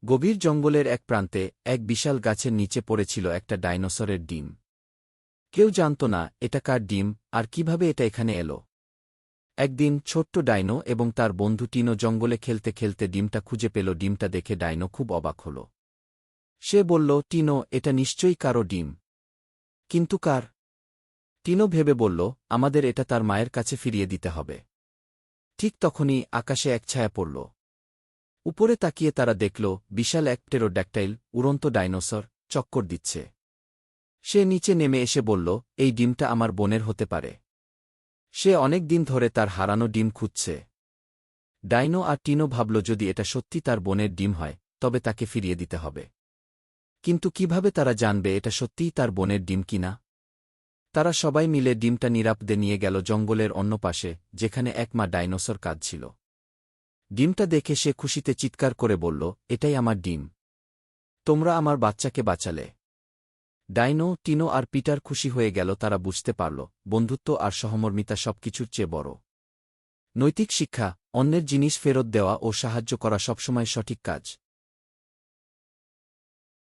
গভীর জঙ্গলের এক প্রান্তে এক বিশাল গাছের নিচে পড়েছিল একটা ডাইনোসরের ডিম। কেউ জানত না এটা কার ডিম আর কিভাবে এটা এখানে এলো। একদিন ছোট্ট ডাইনো এবং তার বন্ধু টিনো জঙ্গলে খেলতে খেলতে ডিমটা খুঁজে পেল। ডিমটা দেখে ডাইনো খুব অবাক হল। সে বলল, টিনো, এটা নিশ্চয়ই কারো ডিম। কিন্তু কার? টিনো ভেবে বলল, আমাদের এটা তার মায়ের কাছে ফিরিয়ে দিতে হবে। ঠিক তখনই আকাশে এক ছায়া পড়ল। উপরে তাকিয়ে তারা দেখল বিশাল এক প্টেরোড্যাকটাইল, উড়ন্ত ডাইনোসর, চক্কর দিচ্ছে। সে নিচে নেমে এসে বলল, এই ডিমটা আমার বোনের হতে পারে। সে অনেক দিন ধরে তার হারানো ডিম খুঁজছে। ডাইনো আর টিনো ভাবল, যদি এটা সত্যি তার বোনের ডিম হয় তবে তাকে ফিরিয়ে দিতে হবে। কিন্তু কিভাবে তারা জানবে এটা সত্যিই তার বোনের ডিম কিনা? তারা সবাই মিলে ডিমটা নিরাপদে নিয়ে গেল জঙ্গলের অন্য পাশে, যেখানে এক মা ডাইনোসর কাঁদছিল। ডিমটা দেখে সে খুশিতে চিৎকার করে বলল, এটাই আমার ডিম। তোমরা আমার বাচ্চাকে বাঁচালে। ডাইনো, টিনো আর পিটার খুশি হয়ে গেল। তারা বুঝতে পারল বন্ধুত্ব আর সহমর্মিতা সবকিছুর চেয়ে বড়। নৈতিক শিক্ষা: অন্যের জিনিস ফেরত দেওয়া ও সাহায্য করা সবসময় সঠিক কাজ।